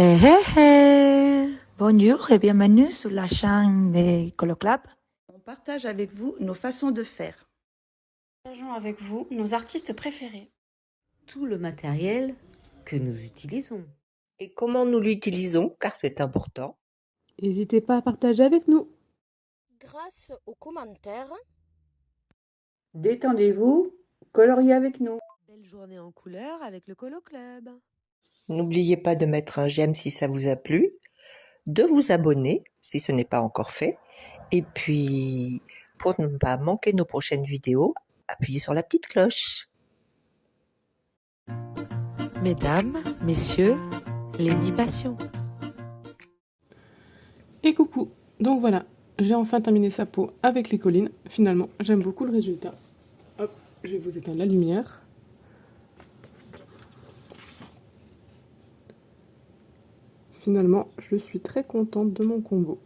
Hé hé hé! Bonjour et bienvenue sur la chaîne des Coloclub. On partage avec vous nos façons de faire. Partageons avec vous nos artistes préférés. Tout le matériel que nous utilisons. Et comment nous l'utilisons, car c'est important. N'hésitez pas à partager avec nous. Grâce aux commentaires, Détendez-vous, coloriez avec nous. Belle journée en couleur avec le Colo Club. N'oubliez pas de mettre un j'aime si ça vous a plu, de vous abonner si ce n'est pas encore fait, et puis pour ne pas manquer nos prochaines vidéos, appuyez sur la petite cloche. Mesdames, messieurs, Lénie Passion. Et coucou. Donc voilà, j'ai enfin terminé sa peau avec les collines. Finalement, j'aime beaucoup le résultat. Hop, je vais vous éteindre la lumière. Finalement, je suis très contente de mon combo.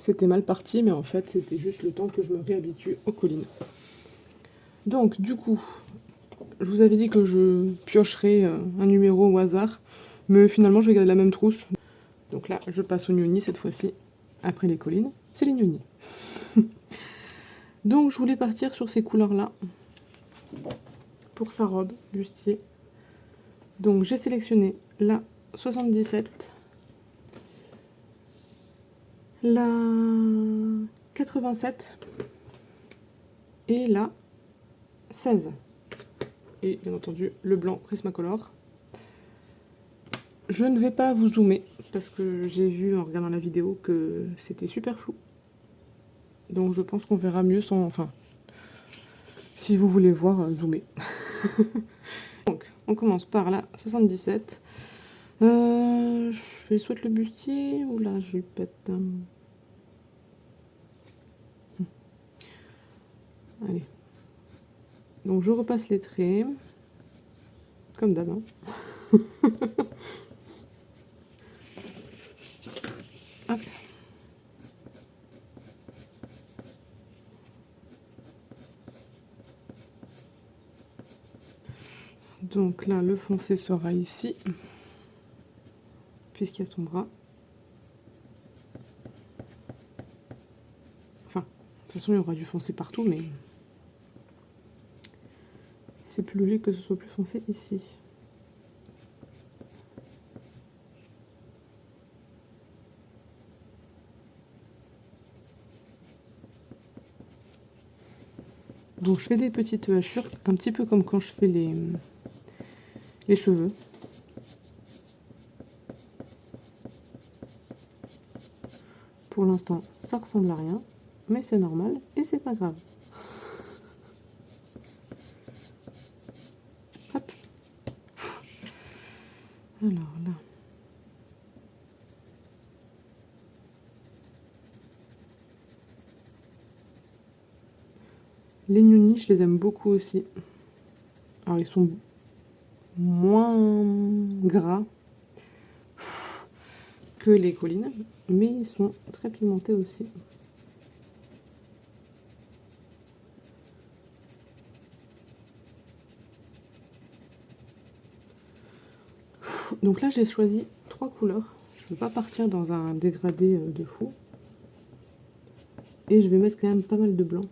C'était mal parti, mais en fait, c'était juste le temps que je me réhabitue aux collines. Donc, du coup, je vous avais dit que je piocherais un numéro au hasard, mais finalement, je vais garder la même trousse. Donc là, je passe aux gnognis cette fois-ci. Après les collines, c'est les gnognis. Donc, je voulais partir sur ces couleurs-là pour sa robe bustier. Donc, j'ai sélectionné la 77, la 87 et la 16. Et bien entendu, le blanc Prismacolor. Je ne vais pas vous zoomer parce que j'ai vu en regardant la vidéo que c'était super flou. Donc je pense qu'on verra mieux sans... Enfin, si vous voulez voir, zoomer. Donc, on commence par la 77. Je fais soit le bustier ou la jupette. Allez. Donc je repasse les traits. Comme d'hab. Hein. Hop. Donc là, le foncé sera ici, puisqu'il y a son bras. Enfin, de toute façon, il y aura du foncé partout, mais c'est plus logique que ce soit plus foncé ici. Donc je fais des petites hachures, un petit peu comme quand je fais les cheveux. Pour l'instant, ça ressemble à rien, mais c'est normal et c'est pas grave. Hop. Alors là. Les gnognis, je les aime beaucoup aussi. Alors ils sont moins gras que les collines, mais ils sont très pigmentés aussi. Donc là, j'ai choisi 3 couleurs. Je ne veux pas partir dans un dégradé de fou. Et je vais mettre quand même pas mal de blanc.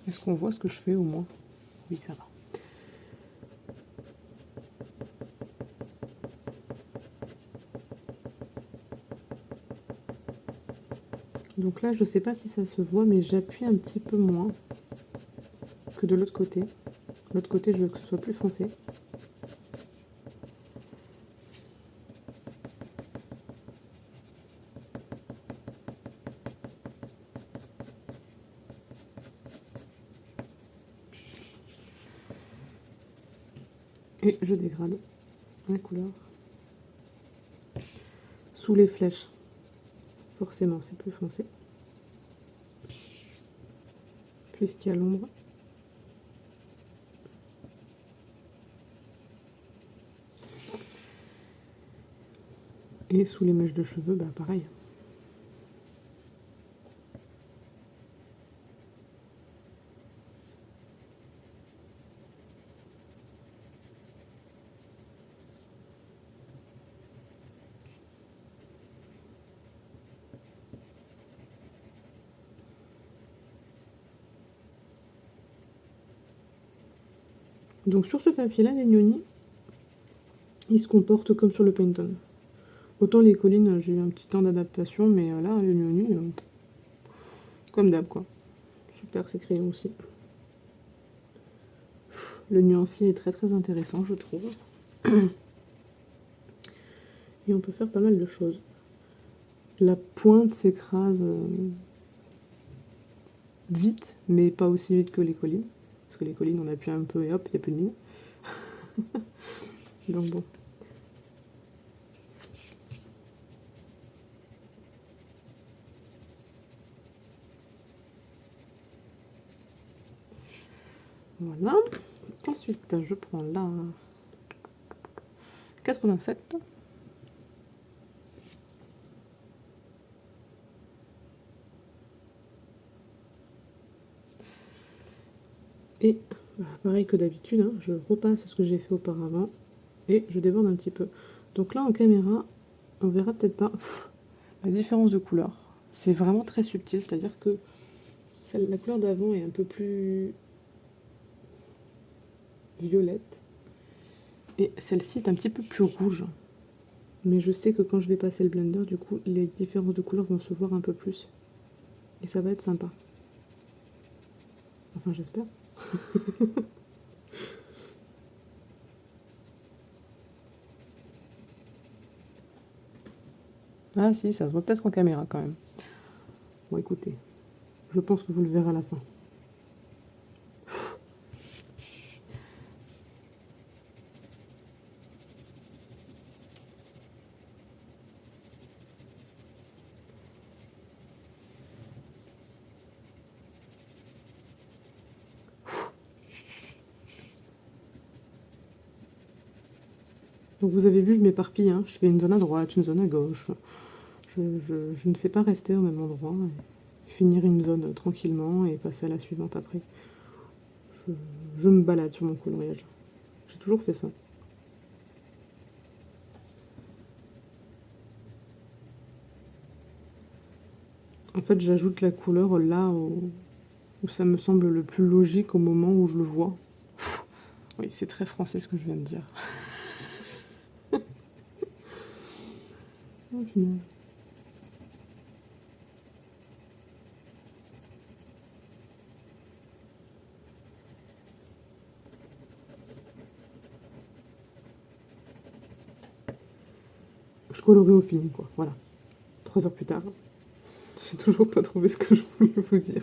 Est-ce qu'on voit ce que je fais au moins? Oui, ça va. Donc là, je ne sais pas si ça se voit, mais j'appuie un petit peu moins que de l'autre côté. L'autre côté, je veux que ce soit plus foncé. Et je dégrade la couleur. Sous les flèches, forcément, c'est plus foncé. Puisqu'il y a l'ombre. Et sous les mèches de cheveux, bah pareil. Donc sur ce papier-là, les Gnoni, ils se comportent comme sur le Paint On. Autant les collines, j'ai eu un petit temps d'adaptation, mais là, les Gnoni, comme d'hab, quoi. Super, ces crayons aussi. Le nuancier est très très intéressant, je trouve. Et on peut faire pas mal de choses. La pointe s'écrase vite, mais pas aussi vite que les collines. Parce que les collines, on appuie un peu et hop, il n'y a plus de mine. Donc bon. Voilà. Ensuite, je prends la 87. Et pareil que d'habitude, hein, je repasse ce que j'ai fait auparavant et je déborde un petit peu. Donc là en caméra, on verra peut-être pas la différence de couleur. C'est vraiment très subtil, c'est-à-dire que la couleur d'avant est un peu plus violette et celle-ci est un petit peu plus rouge. Mais je sais que quand je vais passer le blender, du coup, les différences de couleurs vont se voir un peu plus. Et ça va être sympa. Enfin, j'espère. Ah si, ça se voit peut-être en caméra quand même. Bon, écoutez, je pense que vous le verrez à la fin. Donc vous avez vu, je m'éparpille, hein. Je fais une zone à droite, une zone à gauche. Je ne sais pas rester au même endroit. Et finir une zone tranquillement et passer à la suivante après. Je me balade sur mon coloriage. J'ai toujours fait ça. En fait, j'ajoute la couleur là où ça me semble le plus logique au moment où je le vois. Oui, c'est très français ce que je viens de dire. Au final. Je colorie au feeling, quoi. Voilà. 3 heures plus tard. J'ai toujours pas trouvé ce que je voulais vous dire.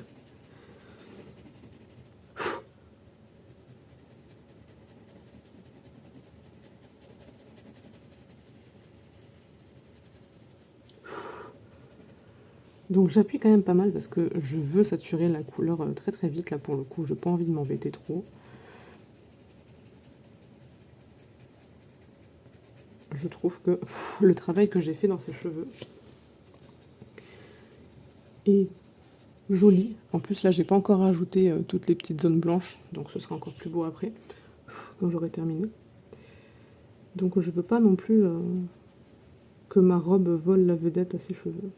Donc j'appuie quand même pas mal parce que je veux saturer la couleur très très vite. Là pour le coup, j'ai pas envie de m'embêter trop. Je trouve que le travail que j'ai fait dans ses cheveux est joli. En plus là, j'ai pas encore rajouté toutes les petites zones blanches, donc ce sera encore plus beau après, quand j'aurai terminé. Donc je veux pas non plus que ma robe vole la vedette à ses cheveux.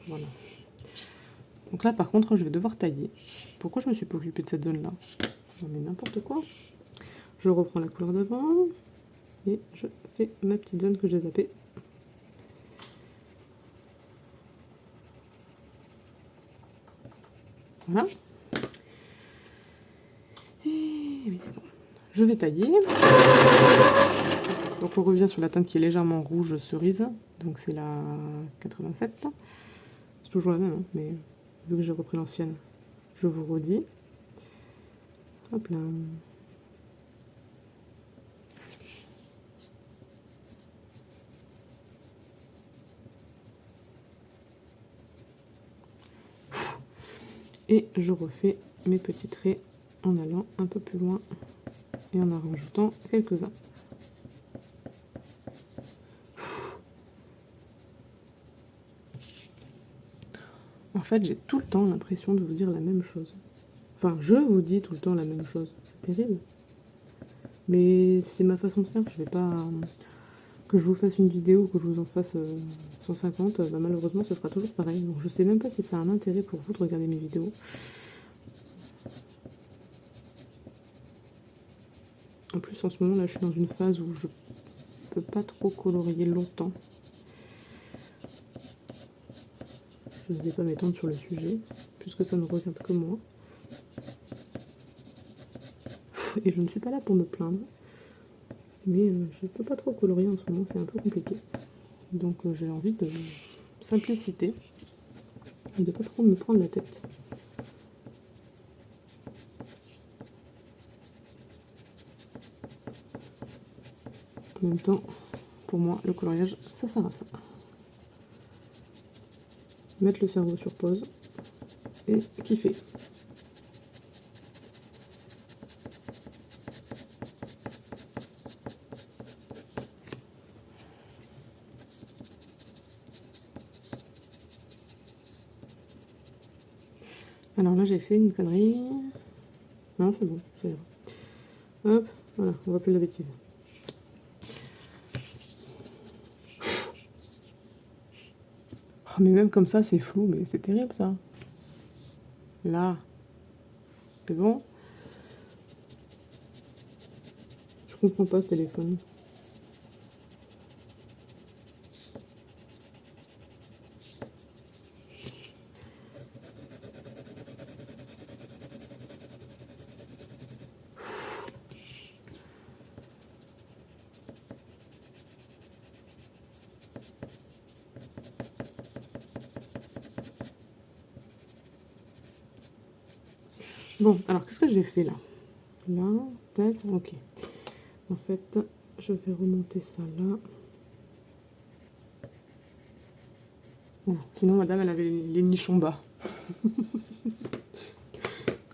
Voilà. Donc là par contre, je vais devoir tailler. Pourquoi je me suis pas occupée de cette zone là? Non mais n'importe quoi. Je reprends la couleur d'avant et je fais ma petite zone que j'ai zappée. Voilà. Et oui, c'est bon. Je vais tailler. Donc on revient sur la teinte qui est légèrement rouge cerise. Donc c'est la 87. C'est toujours la même, hein, mais vu que j'ai repris l'ancienne, je vous redis. Hop là. Et je refais mes petits traits en allant un peu plus loin et en rajoutant quelques-uns. En fait, j'ai tout le temps l'impression de vous dire la même chose. Enfin, je vous dis tout le temps la même chose. C'est terrible. Mais c'est ma façon de faire. Je vais pas... Que je vous fasse une vidéo ou que je vous en fasse 150, bah malheureusement, ce sera toujours pareil. Donc je sais même pas si ça a un intérêt pour vous de regarder mes vidéos. En plus, en ce moment, là, je suis dans une phase où je peux pas trop colorier longtemps. Je ne vais pas m'étendre sur le sujet, puisque ça ne regarde que moi. Et je ne suis pas là pour me plaindre. Mais je ne peux pas trop colorier en ce moment, c'est un peu compliqué. Donc j'ai envie de simplicité et de pas trop me prendre la tête. En même temps, pour moi, le coloriage, ça sert à ça. Mettre le cerveau sur pause et kiffer. Alors là, j'ai fait une connerie. Non, c'est bon, ça ira. Hop, voilà, on voit plus la bêtise. Oh, mais même comme ça, c'est flou, mais c'est terrible ça. Là, c'est bon. Je comprends pas ce téléphone. Bon, alors qu'est-ce que j'ai fait là? Là, tac, ok. En fait, je vais remonter ça là. Voilà. Sinon, madame, elle avait les nichons bas.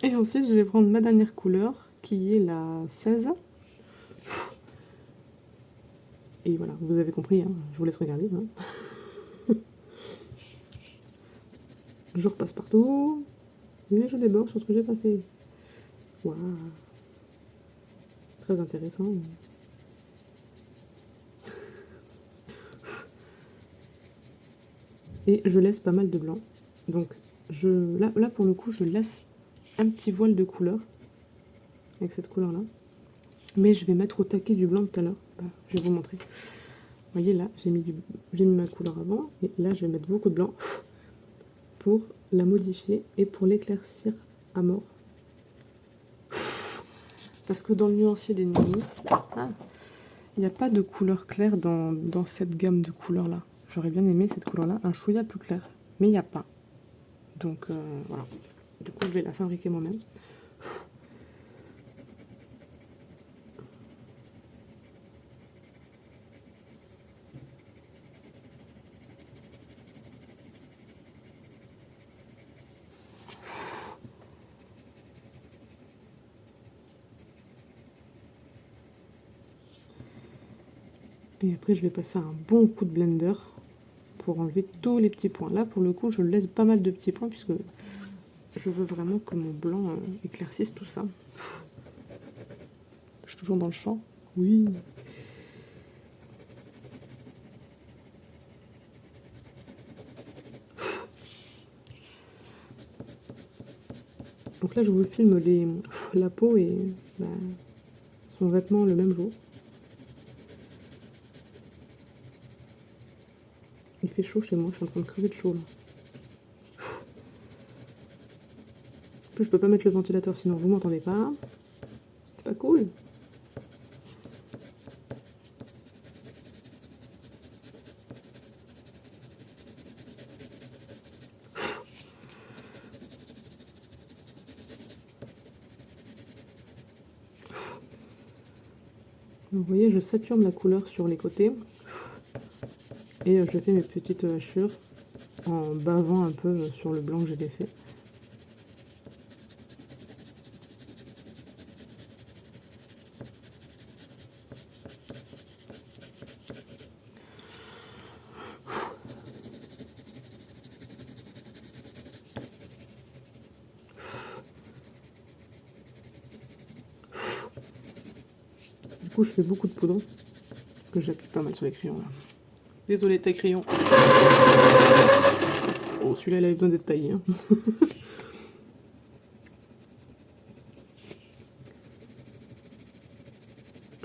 Et ensuite, je vais prendre ma dernière couleur, qui est la 16. Et voilà, vous avez compris, hein, je vous laisse regarder. Hein. Je repasse partout. Et je déborde sur ce que j'ai pas fait. Waouh. Très intéressant. Et je laisse pas mal de blanc. Donc là pour le coup, je laisse un petit voile de couleur avec cette couleur là. Mais je vais mettre au taquet du blanc tout à l'heure. Je vais vous montrer. Vous voyez là, j'ai mis ma couleur avant. Et là, je vais mettre beaucoup de blanc pour la modifier et pour l'éclaircir à mort. Parce que dans le nuancier des Nini, il n'y a pas de couleur claire dans cette gamme de couleurs là. J'aurais bien aimé cette couleur là, un chouïa plus clair, mais il n'y a pas. Donc voilà, du coup je vais la fabriquer moi-même. Et après je vais passer un bon coup de blender pour enlever tous les petits points. Là pour le coup je laisse pas mal de petits points puisque je veux vraiment que mon blanc éclaircisse tout ça. Je suis toujours dans le champ. Oui. Donc là je vous filme la peau et son vêtement le même jour. Il fait chaud chez moi, je suis en train de crever de chaud là. En plus je peux pas mettre le ventilateur sinon vous m'entendez pas. C'est pas cool. Vous voyez, je sature la couleur sur les côtés et je fais mes petites hachures en bavant un peu sur le blanc que j'ai laissé. Du coup, je fais beaucoup de poudre parce que j'appuie pas mal sur les crayons là. Désolé, tes crayons. Oh, celui-là, il avait besoin d'être taillé. Hein.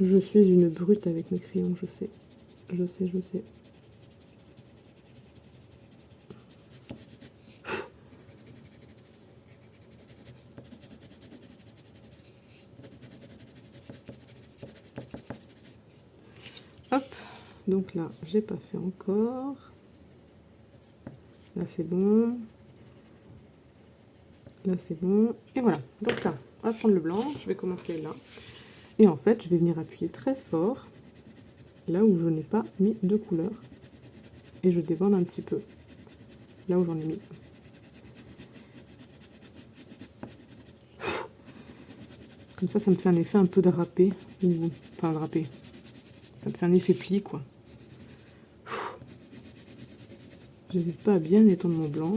Je suis une brute avec mes crayons, je sais. Je sais, je sais. Hop, donc là, j'ai pas fait encore. Là, c'est bon. Là, c'est bon. Et voilà. Donc là, on va prendre le blanc. Je vais commencer là. Et en fait, je vais venir appuyer très fort là où je n'ai pas mis de couleur. Et je déborde un petit peu là où j'en ai mis. Comme ça me fait un effet un peu drapé. Enfin, drapé. Ça me fait un effet pli, quoi. J'hésite pas à bien étendre mon blanc.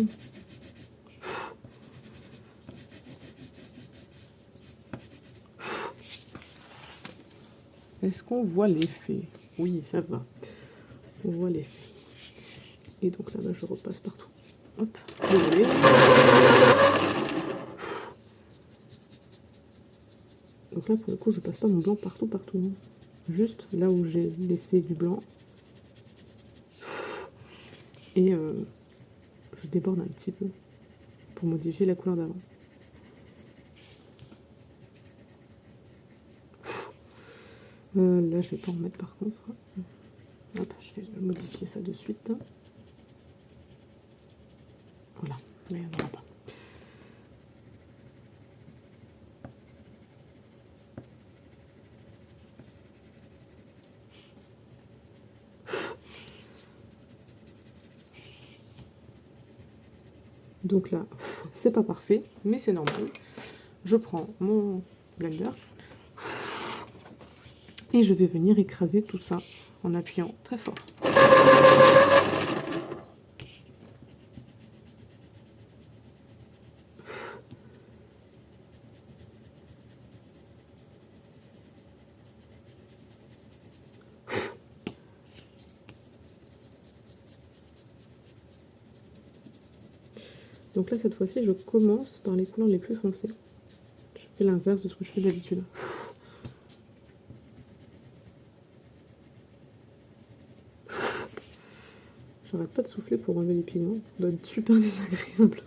Est-ce qu'on voit l'effet? Oui, ça va. On voit l'effet. Et donc là, je repasse partout. Hop, désolé. Donc là, pour le coup, je passe pas mon blanc partout, hein. Juste là où j'ai laissé du blanc. Et je déborde un petit peu pour modifier la couleur d'avant. Là, je vais pas en mettre par contre. Hop, je vais modifier ça de suite. Voilà, là, il n'y en aura pas. Donc là, c'est pas parfait, mais c'est normal. Je prends mon blender et je vais venir écraser tout ça en appuyant très fort. Donc là, cette fois-ci, je commence par les couleurs les plus foncées. Je fais l'inverse de ce que je fais d'habitude. J'arrête pas de souffler pour enlever les pigments. Ça doit être super désagréable.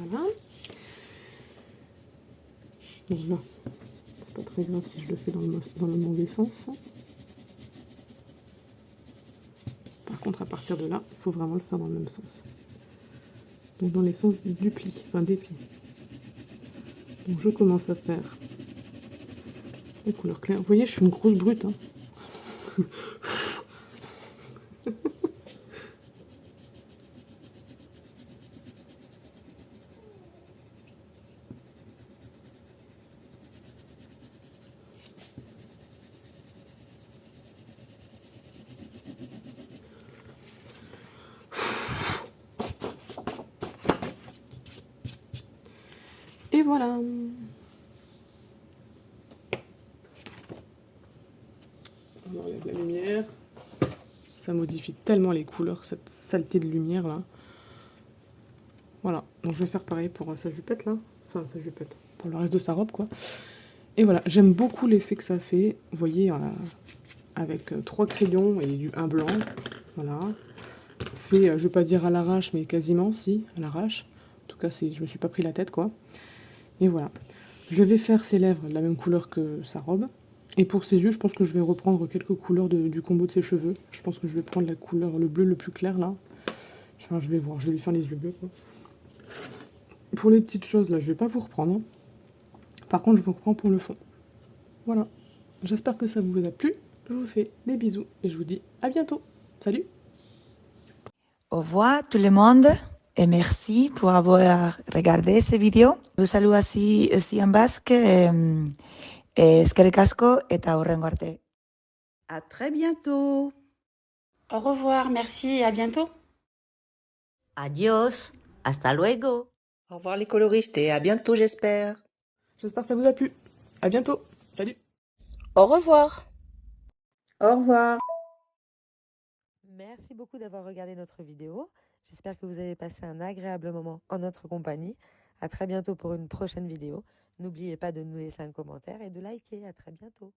Voilà. Bon là, c'est pas très grave si je le fais dans le mauvais sens. Par contre, à partir de là, il faut vraiment le faire dans le même sens. Donc dans les sens du pli, enfin des plis. Donc je commence à faire les couleurs claires. Vous voyez, je suis une grosse brute, hein. Et voilà. On enlève la lumière. Ça modifie tellement les couleurs, cette saleté de lumière là. Voilà, donc je vais faire pareil pour sa jupette là. Enfin, sa jupette, pour le reste de sa robe quoi. Et voilà, j'aime beaucoup l'effet que ça fait. Vous voyez, avec 3 crayons et un blanc. Voilà. Fait, je vais pas dire à l'arrache, mais quasiment, si, à l'arrache. En tout cas, je me suis pas pris la tête quoi. Et voilà. Je vais faire ses lèvres de la même couleur que sa robe. Et pour ses yeux, je pense que je vais reprendre quelques couleurs du combo de ses cheveux. Je pense que je vais prendre la couleur, le bleu le plus clair là. Enfin, je vais voir, je vais lui faire les yeux bleus quoi. Pour les petites choses là, je vais pas vous reprendre. Par contre, je vous reprends pour le fond. Voilà, j'espère que ça vous a plu. Je vous fais des bisous et je vous dis à bientôt. Salut! Au revoir tout le monde et merci pour avoir regardé cette vidéo. Je vous salue aussi en basque. Eskerrik asko eta hurrengo arte. À très bientôt. Au revoir, merci et à bientôt. Adios, hasta luego. Au revoir les coloristes et à bientôt j'espère. J'espère que ça vous a plu. À bientôt. Salut! Au revoir. Au revoir. Merci beaucoup d'avoir regardé notre vidéo. J'espère que vous avez passé un agréable moment en notre compagnie. À très bientôt pour une prochaine vidéo. N'oubliez pas de nous laisser un commentaire et de liker. À très bientôt.